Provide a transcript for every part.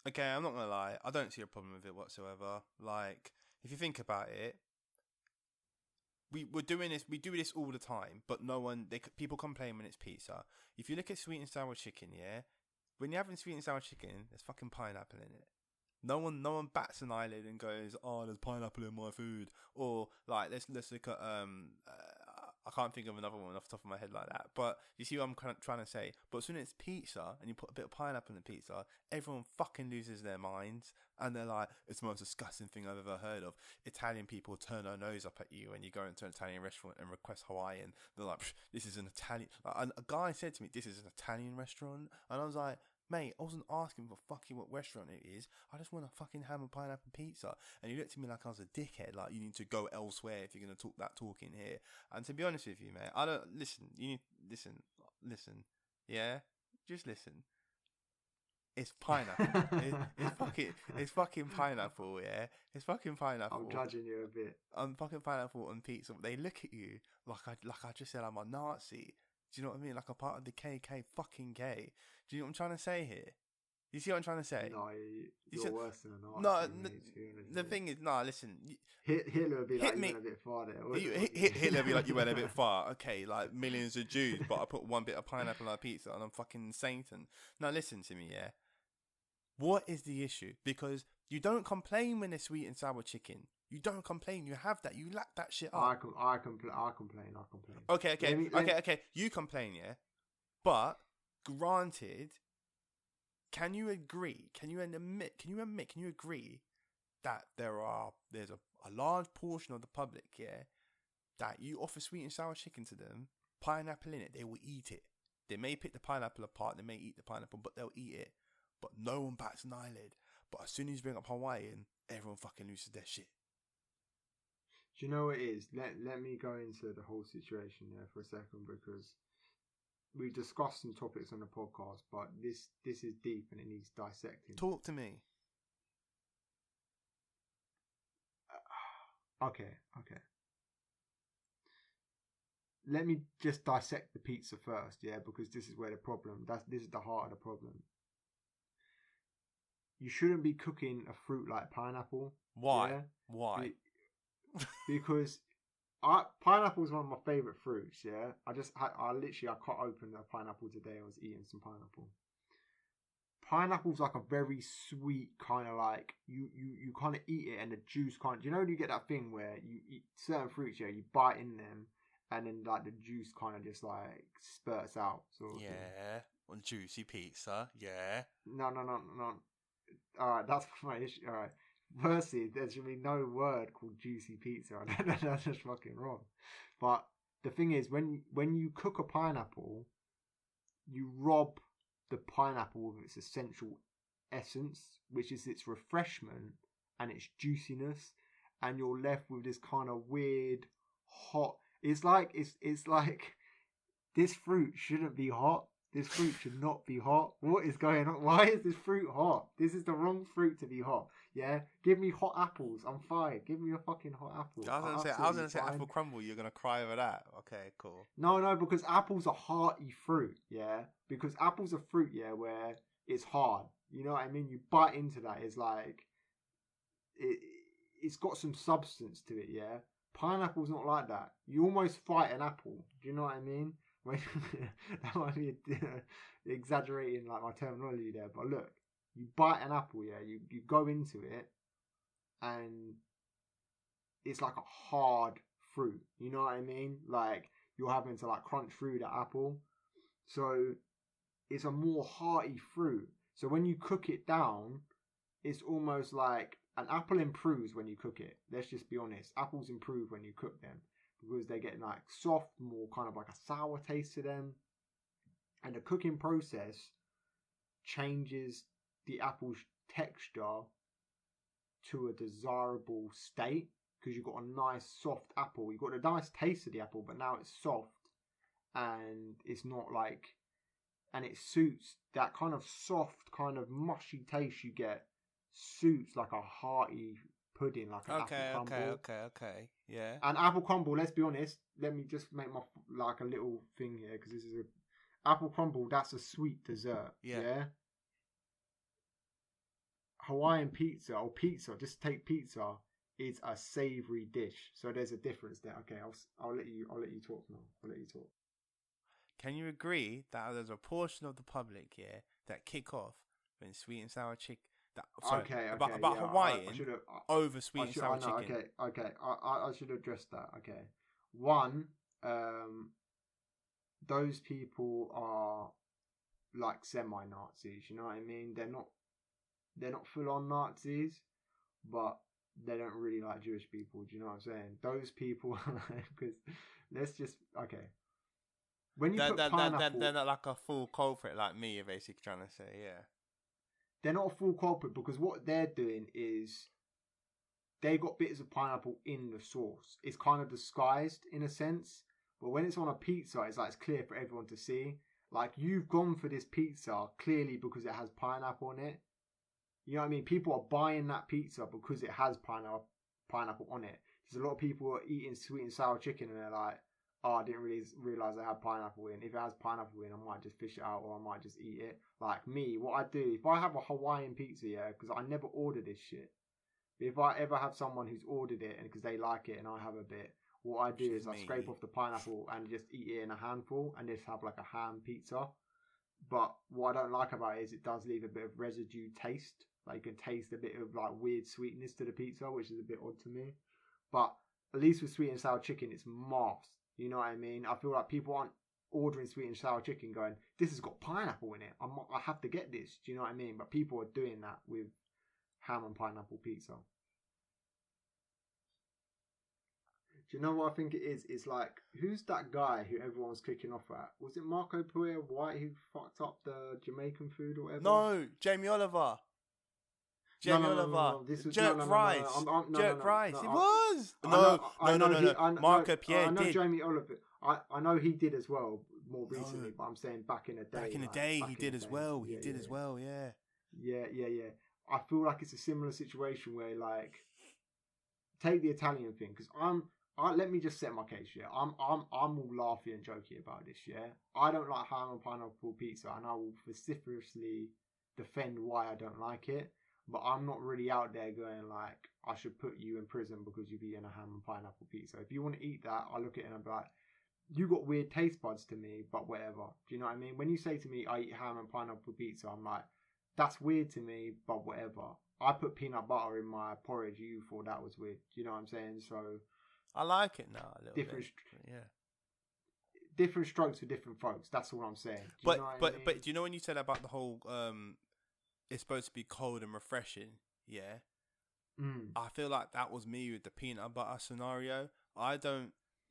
Okay, I'm not gonna lie. I don't see a problem with it whatsoever. Like, if you think about it, we're doing this. We do this all the time, but no one. People complain when it's pizza. If you look at sweet and sour chicken, yeah, when you're having sweet and sour chicken, there's fucking pineapple in it. No one bats an eyelid and goes, "Oh, there's pineapple in my food." Or like, let's look at I can't think of another one off the top of my head like that. But you see what I'm kind of trying to say. But as soon as it's pizza and you put a bit of pineapple in the pizza, everyone fucking loses their minds and they're like, "It's the most disgusting thing I've ever heard of." Italian people turn their nose up at you when you go into an Italian restaurant and request Hawaiian. They're like, "This is an Italian." Like, a guy said to me, "This is an Italian restaurant," and I was like, "Mate, I wasn't asking for fucking what restaurant it is. I just want a fucking ham and pineapple pizza." And he looked at me like I was a dickhead. Like, you need to go elsewhere if you're gonna talk that talk in here. And to be honest with you, mate, I don't listen. You need listen. Yeah, just listen. It's pineapple. It's fucking pineapple. Yeah, it's fucking I'm pineapple. judging you a bit. Fucking pineapple on pizza. They look at you like I just said I'm a Nazi. Do you know what I mean? Like a part of the KK, fucking gay. Do you know what I'm trying to say here? You see what I'm trying to say? No, You you're see, worse than an no, Nazi, mate. To be honest the with thing is, no. Listen, you. Hitler would be hit like, you me. went a bit far there. Hitler be like, you went a bit far. Okay, like millions of Jews, but I put one bit of pineapple on a pizza and I'm fucking Satan. Now listen to me, yeah. What is the issue? Because you don't complain when there's sweet and sour chicken. You don't complain. You have that. You lack that shit up. I complain. Okay. You complain, yeah. But granted, can you agree? Can you admit? Can you admit? Can you agree that there's a large portion of the public, yeah, that you offer sweet and sour chicken to them, pineapple in it, they will eat it. They may pick the pineapple apart, they may eat the pineapple, but they'll eat it. But no one bats an eyelid. But as soon as you bring up Hawaiian, everyone fucking loses their shit. Do you know what it is? Let me go into the whole situation there for a second, because we've discussed some topics on the podcast, but this is deep and it needs dissecting. Talk to me. Okay. Let me just dissect the pizza first, yeah, because this is where this is the heart of the problem. You shouldn't be cooking a fruit like pineapple. Why? Yeah? Why? Because pineapple is one of my favorite fruits. Yeah, I cut open a pineapple today. I was eating some pineapple. Pineapple's like a very sweet kind of like you kind of eat it and the juice kind. You know, you get that thing where you eat certain fruits, yeah, you bite in them and then like the juice kind of just like spurts out. Yeah, on juicy pizza. Yeah. No. All right, that's my issue. All right. Firstly, there should be no word called juicy pizza. That's just fucking wrong. But the thing is, when you cook a pineapple, you rob the pineapple of its essential essence, which is its refreshment and its juiciness, and you're left with this kind of weird hot. It's like this fruit shouldn't be hot. This fruit should not be hot. What is going on? Why is this fruit hot? This is the wrong fruit to be hot. Yeah, give me hot apples. I'm fine. Give me a fucking hot apple. I was gonna say apple crumble. You're gonna cry over that. Okay, cool. No, because apples are hearty fruit. Yeah, because apples are fruit. Yeah, where it's hard. You know what I mean? You bite into that. It's like it's got some substance to it. Yeah, pineapple's not like that. You almost fight an apple. Do you know what I mean? That might be exaggerating like my terminology there, but look, you bite an apple, yeah, you go into it, and it's like a hard fruit. You know what I mean? Like you're having to like crunch through the apple, so it's a more hearty fruit. So when you cook it down, it's almost like an apple improves when you cook it. Let's just be honest, apples improve when you cook them, because they get like soft, more kind of like a sour taste to them. And the cooking process changes the apple's texture to a desirable state, because you've got a nice soft apple. You've got a nice taste of the apple, but now it's soft and it's not like, and it suits that kind of soft, kind of mushy taste you get, suits like a hearty pudding, like an apple crumble. Okay. Yeah. And apple crumble, let's be honest. Let me just make my like a little thing here, because this is a apple crumble. That's a sweet dessert. Yeah. Hawaiian pizza or pizza, just take pizza, is a savory dish. So there's a difference there. Okay, I'll let you talk now. I'll let you talk. Can you agree that there's a portion of the public here that kick off when sweet and sour chicken? Okay, about yeah, Hawaiian I should have. over sweet and sour I know, chicken. okay. I should address that. Okay, one, those people are like semi-Nazis. You know what I mean? They're not full-on Nazis, but they don't really like Jewish people. Do you know what I'm saying? Those people, because let's just okay. When you put pineapple, they're not like a full culprit like me. You're basically trying to say, yeah. They're not a full culprit because what they're doing is they got bits of pineapple in the sauce. It's kind of disguised in a sense, but when it's on a pizza, it's like it's clear for everyone to see. Like you've gone for this pizza clearly because it has pineapple on it. You know what I mean? People are buying that pizza because it has pineapple on it. There's a lot of people who are eating sweet and sour chicken and they're like, oh, I didn't really realize I had pineapple in. If it has pineapple in, I might just fish it out or I might just eat it. Like me, what I do, if I have a Hawaiian pizza, yeah, because I never order this shit. But if I ever have someone who's ordered it and because they like it and I have a bit, what I do is I scrape off the pineapple and just eat it in a handful and just have like a ham pizza. But what I don't like about it is it does leave a bit of residue taste. Like you can taste a bit of like weird sweetness to the pizza, which is a bit odd to me. But at least with sweet and sour chicken, it's masked. You know what I mean? I feel like people aren't ordering sweet and sour chicken going, this has got pineapple in it. I have to get this. Do you know what I mean? But people are doing that with ham and pineapple pizza. Do you know what I think it is? It's like, who's that guy who everyone's kicking off at? Was it Marco Puer White who fucked up the Jamaican food or whatever? No, Jamie Oliver. No, this was Jerk Rice. Jerk Rice. It was. No. Marco Pierre I know did. Jamie Oliver. I know he did as well more recently, but I'm saying back in the day. Back in the day, he did as well. He did as well, yeah. Yeah. I feel like it's a similar situation where, like, take the Italian thing, because let me just set my case, yeah. I'm all laughy and jokey about this, yeah. I don't like ham and pineapple pizza, and I will vociferously defend why I don't like it. But I'm not really out there going like, I should put you in prison because you've eaten a ham and pineapple pizza. If you want to eat that, I look at it and I'm like, you got weird taste buds to me, but whatever. Do you know what I mean? When you say to me, I eat ham and pineapple pizza, I'm like, that's weird to me, but whatever. I put peanut butter in my porridge. You thought that was weird. Do you know what I'm saying? So I like it now a little bit. Yeah. Different strokes for different folks. That's all I'm saying. But do you know when you said about the whole it's supposed to be cold and refreshing, yeah. I feel like that was me with the peanut butter scenario.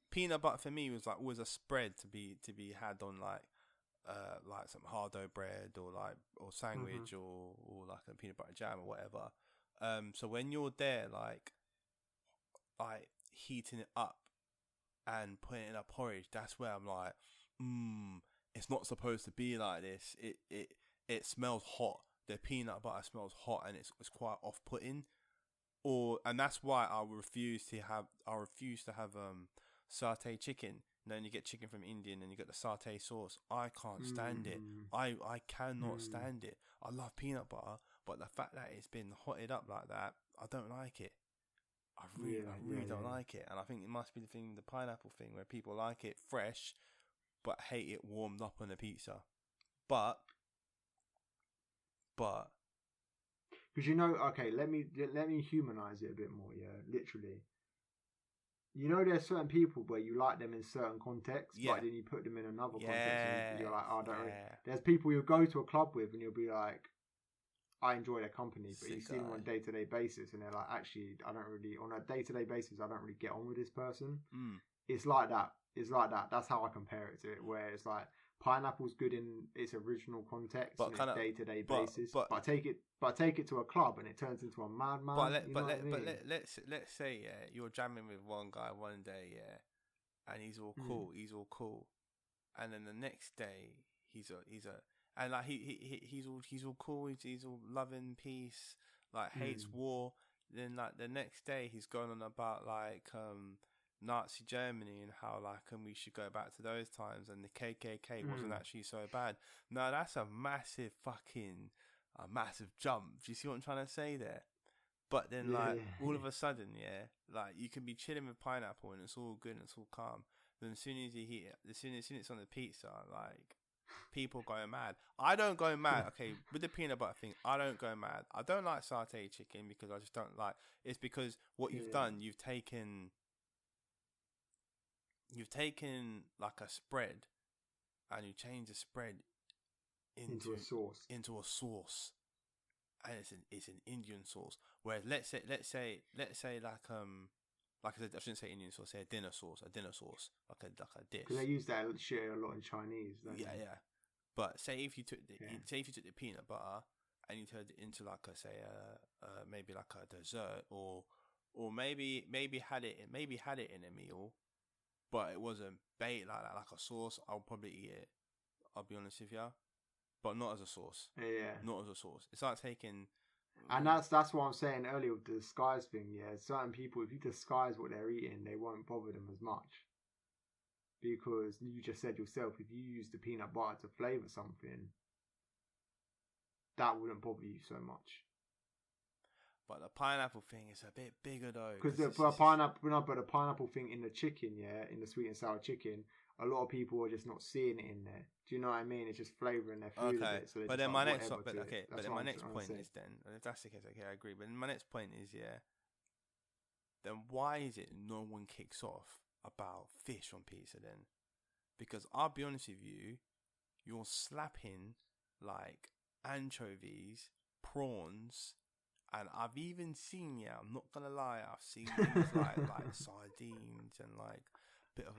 Peanut butter for me was like always a spread to be had on like some hard dough bread or sandwich or like a peanut butter jam or whatever. So when you're there like heating it up and putting it in a porridge, that's where I'm like, it's not supposed to be like this. It smells hot. The peanut butter smells hot and it's quite off-putting, and that's why I refuse to have satay chicken. And then you get chicken from Indian and you get the satay sauce. I can't stand it. I cannot stand it. I love peanut butter, but the fact that it's been hotted up like that, I don't like it. I really don't like it, and I think it must be the pineapple thing, where people like it fresh, but hate it warmed up on a pizza. But because okay, let me humanize it a bit more. Yeah, literally. There's certain people where you like them in certain contexts, but then you put them in another context, and you're like, oh, I don't really. There's people you'll go to a club with, and you'll be like, I enjoy their company, but you see them on a day-to-day basis, and they're like, actually, I don't really, on a day-to-day basis, I don't really get on with this person. It's like that. That's how I compare it to it, where it's like, pineapple's good in its original context, on a day-to-day basis. But I take it to a club, and it turns into a madman. Let's say you're jamming with one guy one day, and he's all cool, and then the next day he's all cool, he's all loving peace, like hates war. Then like the next day he's going on about like Nazi Germany and how we should go back to those times and the KKK wasn't actually so bad. No, that's a massive fucking a massive jump. Do you see what I'm trying to say there? But then, Yeah, like, yeah. all of a sudden, yeah, like, you can be chilling with pineapple and it's all good and it's all calm. Then as soon as you heat it, as soon as it's on the pizza, like, people go mad. I don't go mad. Okay, with the peanut butter thing, I don't go mad. I don't like sauteed chicken because I just don't like. It's because what you've Yeah. done, you've taken like a spread, and you change the spread Into a sauce. into a sauce, and it's an Indian sauce. Whereas let's say like I said, I shouldn't say Indian sauce. Say a dinner sauce, like a dish. Because they use that shit a lot in Chinese. Don't Yeah, they? yeah. But say if you took the Yeah. peanut butter and you turned it into like maybe like a dessert, or maybe had it in a meal, but it wasn't baked like that, like a sauce. I'll probably eat it. I'll be honest with you, but not as a sauce. Yeah. Not as a sauce. It's like taking. And that's what I'm saying earlier with the disguise thing. Yeah, certain people, if you disguise what they're eating, they won't bother them as much. Because you just said yourself, if you use the peanut butter to flavour something, that wouldn't bother you so much. But the pineapple thing is a bit bigger though. Because the pineapple thing in the chicken, yeah, in the sweet and sour chicken, a lot of people are just not seeing it in there. Do you know what I mean? It's just flavouring their food a bit. So but then like, my next point say. is then, if that's the case, okay, I agree. But then my next point is, yeah, then why is it no one kicks off about fish on pizza then? Because I'll be honest with you, you're slapping like anchovies, prawns, and I've even seen, yeah, I'm not gonna lie, I've seen things like sardines and like bit of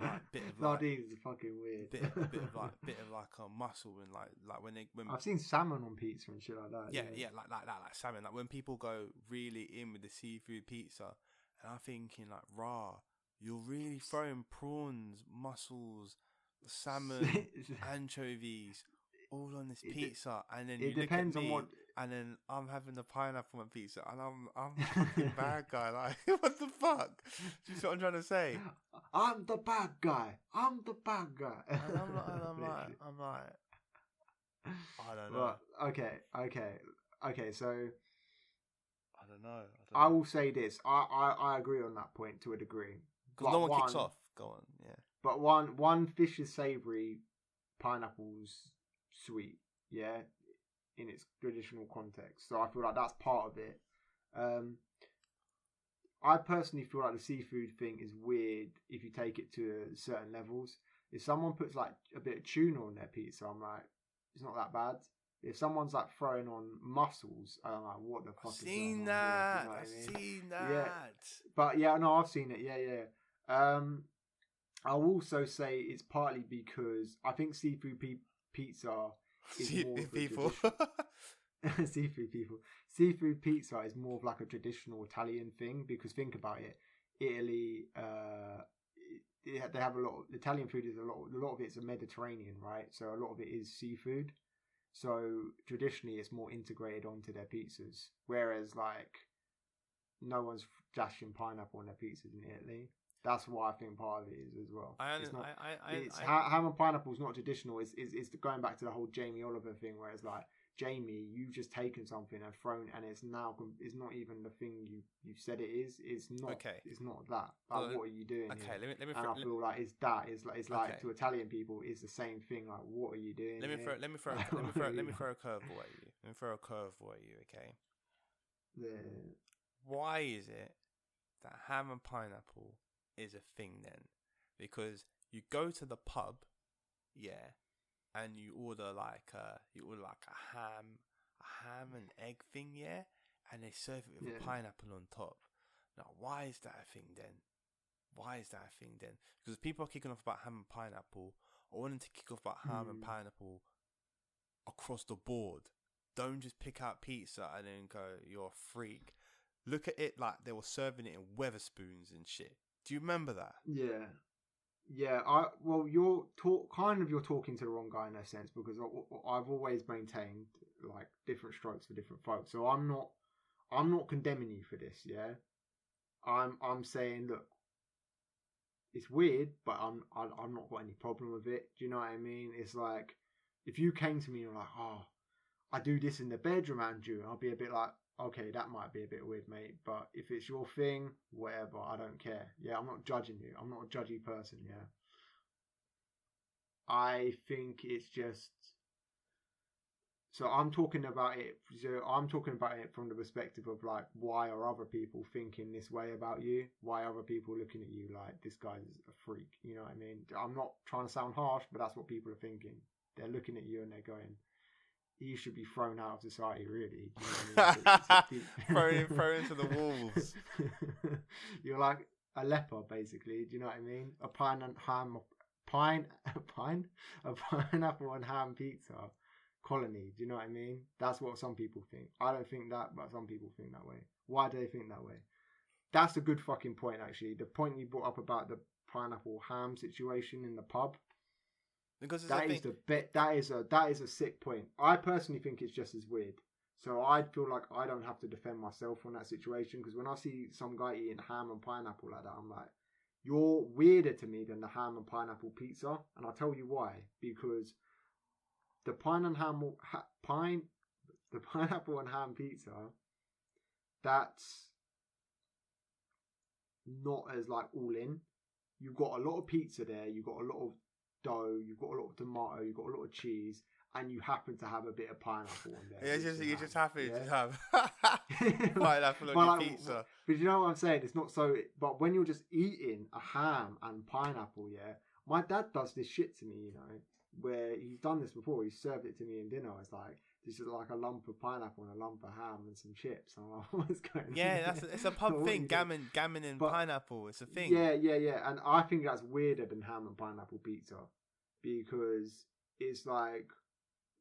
sardines is fucking weird. bit of like a mussel and like when I've seen salmon on pizza and shit like that. Yeah, like that, like salmon. Like when people go really in with the seafood pizza, and I'm thinking like, rah, you're really throwing prawns, mussels, salmon, anchovies, all on this pizza, and then it you depends look at on me, what. and then I'm having the pineapple on pizza, and I'm the fucking bad guy. Like, what the fuck? Do you see what I'm trying to say? I'm the bad guy. I'm the bad guy. And I'm like, I don't know. But, okay. So I don't know. I will say this. I agree on that point to a degree. Because no one kicks off. Go on, yeah. But one fish is savoury, pineapple's sweet, yeah, in its traditional context. So I feel like that's part of it. I personally feel like the seafood thing is weird if you take it to certain levels. If someone puts like a bit of tuna on their pizza, I'm like, it's not that bad. If someone's like throwing on mussels, I'm like, what the fuck is going on here? You know what I mean? Seen that. Yeah. But yeah, no, I've seen it. Yeah. I'll also say it's partly because I think seafood pizza is more seafood people. Seafood pizza is more of like a traditional Italian thing because think about it, Italy, they have a lot of Italian food. Is a lot of it's a Mediterranean, right? So a lot of it is seafood. So traditionally, it's more integrated onto their pizzas. Whereas like no one's dashing pineapple on their pizzas in Italy. That's what I think part of it is as well. Ham and pineapple is not traditional. It's going back to the whole Jamie Oliver thing, where it's like, Jamie, you've just taken something and thrown, and it's not even the thing you said it is. It's not. Okay. It's not that. Like, what are you doing? Okay, here? let me. And I feel like it's that. It's like to Italian people, it's the same thing. Like, what are you doing? Let me throw a curveball at you. Okay. Yeah. Why is it that ham and pineapple is a thing then? Because you go to the pub, yeah, and you order like a ham and egg thing, yeah, and they serve it with a pineapple on top. Now, why is that a thing then? Because people are kicking off about ham and pineapple. I want them to kick off about ham and pineapple across the board. Don't just pick out pizza and then go, you're a freak. Look at it like they were serving it in Weatherspoons and shit. Do you remember that? Yeah. You're talking to the wrong guy in that sense, because I've always maintained like different strokes for different folks. So I'm not condemning you for this. Yeah, I'm saying, look, it's weird, but I'm not got any problem with it. Do you know what I mean? It's like if you came to me and you're like, oh, I do this in the bedroom, Andrew, I'll be a bit like, okay, that might be a bit weird, mate. But if it's your thing, whatever, I don't care. Yeah, I'm not judging you. I'm not a judgy person. Yeah, I think it's just. So I'm talking about it. So I'm talking about it from the perspective of like, why are other people thinking this way about you? Why are other people looking at you like this guy's a freak? You know what I mean? I'm not trying to sound harsh, but that's what people are thinking. They're looking at you and they're going, "You should be thrown out of society." Really, do you know what I mean? thrown into the wolves. You're like a leper, basically. Do you know what I mean? A pineapple and ham pizza colony. Do you know what I mean? That's what some people think. I don't think that, but some people think that way. Why do they think that way? That's a good fucking point, actually. The point you brought up about the pineapple ham situation in the pub. Because that is a sick point. I personally think it's just as weird. So I feel like I don't have to defend myself on that situation, because when I see some guy eating ham and pineapple like that, I'm like, you're weirder to me than the ham and pineapple pizza, and I'll tell you why. Because the pineapple and ham pizza, that's not as like all in. You've got a lot of pizza there. You've got a lot of dough. You've got a lot of tomato. You've got a lot of cheese, and you happen to have a bit of pineapple on there. Yeah, you just happen to have pineapple on your pizza. But you know what I'm saying? It's not so. But when you're just eating a ham and pineapple, yeah. My dad does this shit to me, you know, where he's done this before. He served it to me in dinner. It's like, this is like a lump of pineapple and a lump of ham and some chips. And I'm like, what's going on? Yeah, it's a pub thing. Gammon and pineapple. It's a thing. Yeah. And I think that's weirder than ham and pineapple pizza, because it's like,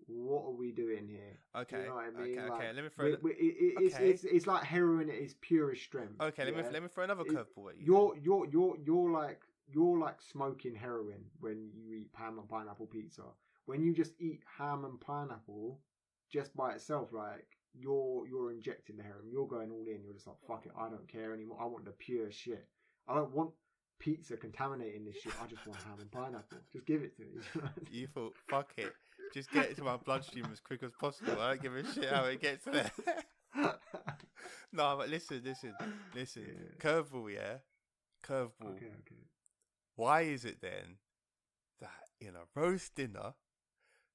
what are we doing here? Okay. You know what I mean? Okay. Like, Let me throw. It's like heroin at its purest strength. Okay. Yeah? Let me throw another curveball at you. You're like smoking heroin when you eat ham and pineapple pizza. When you just eat ham and pineapple just by itself, like you're injecting the heroin. You're going all in. You're just like, fuck it, I don't care anymore. I want the pure shit. I don't want pizza contaminating this shit. I just want ham and pineapple. Just give it to me. You thought, fuck it, just get it to my bloodstream as quick as possible. I don't give a shit how it gets there. No, but listen. Yeah. Curveball, yeah. Curveball. Okay. Why is it then that in a roast dinner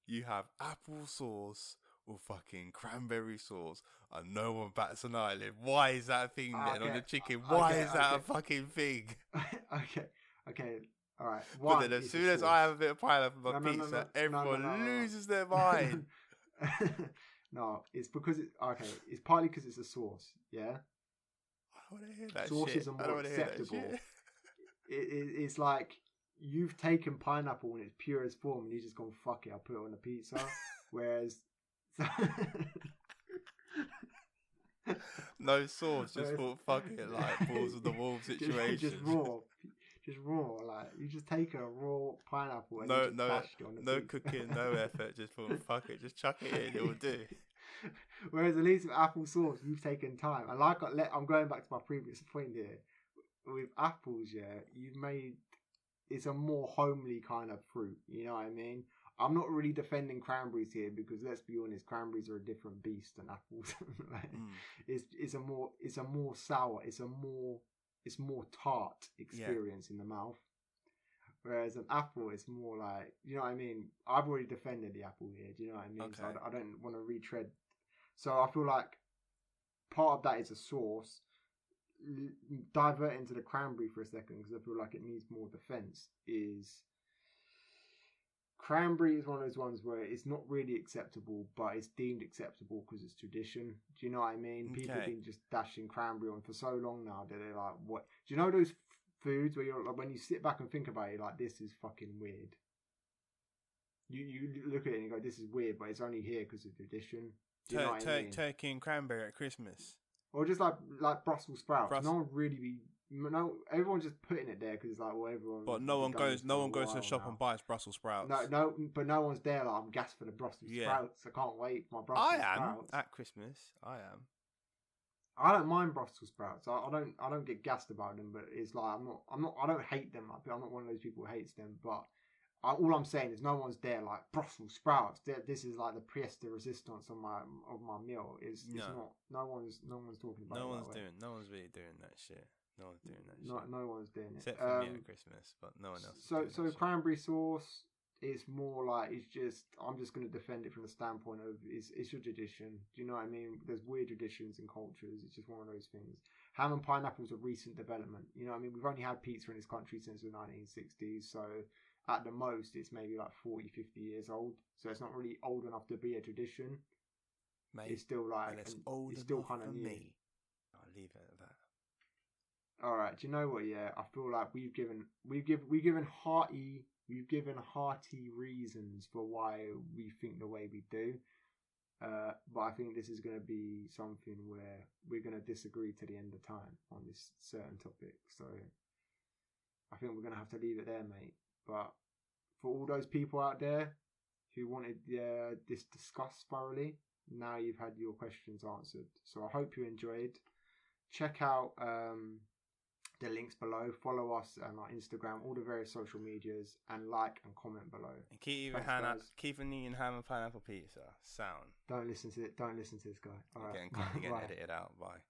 you have apple sauce or fucking cranberry sauce and no one bats an eyelid? Why is that a thing then on the chicken? Why is that a fucking thing? Okay. All right. But then as soon as I have a bit of pineapple on my pizza, everyone loses their mind. No, it's because it's partly because it's a sauce. Yeah. I don't want to hear that Sauces shit. are more acceptable. It's like you've taken pineapple in its purest form and you've just gone, fuck it, I'll put it on a pizza. Whereas no sauce, just thought, fuck it, like balls of the wolf situation. just raw, like you just take a raw pineapple and no it on the pizza. Cooking, no effort, just thought, fuck it, just chuck it in, it will do. Whereas at least with apple sauce, you've taken time. And I'm going back to my previous point here. With apples, yeah, it's a more homely kind of fruit. You know what I mean? I'm not really defending cranberries here, because let's be honest, cranberries are a different beast than apples. Like, it's a more sour, it's more tart experience in the mouth. Whereas an apple is more like, you know what I mean? I've already defended the apple here. Do you know what I mean? Okay. So I don't want to retread. So I feel like part of that is a sauce. Divert into the cranberry for a second, because I feel like it needs more defense. Cranberry is one of those ones where it's not really acceptable, but it's deemed acceptable because it's tradition. Do you know what I mean? Okay. People have been just dashing cranberry on for so long now that they're like, what? Do you know those foods where you're like, when you sit back and think about it, like, this is fucking weird. You look at it and you go, this is weird, but it's only here because of tradition. Do you know what I mean? Turkey and cranberry at Christmas. Or just like Brussels sprouts. Everyone's just putting it there because it's like, well, everyone. But no one goes to the shop and buys Brussels sprouts. But no one's there. Like, I'm gassed for the Brussels sprouts. I can't wait for my Brussels sprouts. At Christmas. I am. I don't mind Brussels sprouts. I don't get gassed about them. But it's like I don't hate them. I'm not one of those people who hates them. But all I'm saying is no one's there like Brussels sprouts. This is like the pièce de resistance of my meal. It's not. No one's talking about. No it one's that way. doing. No one's really doing that shit. No one's doing that No, shit. no one's doing it. Except for me at Christmas, but no one else. So cranberry sauce is more like I'm just going to defend it from the standpoint of it's your tradition. Do you know what I mean? There's weird traditions and cultures. It's just one of those things. Ham and pineapple is a recent development. You know what I mean? We've only had pizza in this country since the 1960s, so at the most it's maybe like 40, 50 years old. So it's not really old enough to be a tradition. Mate, it's still like it's old it's still enough kind of for new. me. I'll leave it at that. All right. Do you know what? Yeah, I feel like we've given hearty reasons for why we think the way we do. But I think this is going to be something where we're going to disagree to the end of time on this certain topic. So I think we're going to have to leave it there, mate. But for all those people out there who wanted this discussed thoroughly, now you've had your questions answered. So I hope you enjoyed. Check out the links below. Follow us on our Instagram, all the various social medias, and like and comment below. And keep eating ham and pineapple pizza. Sound. Don't listen to this guy. All right. You're getting edited out. Bye.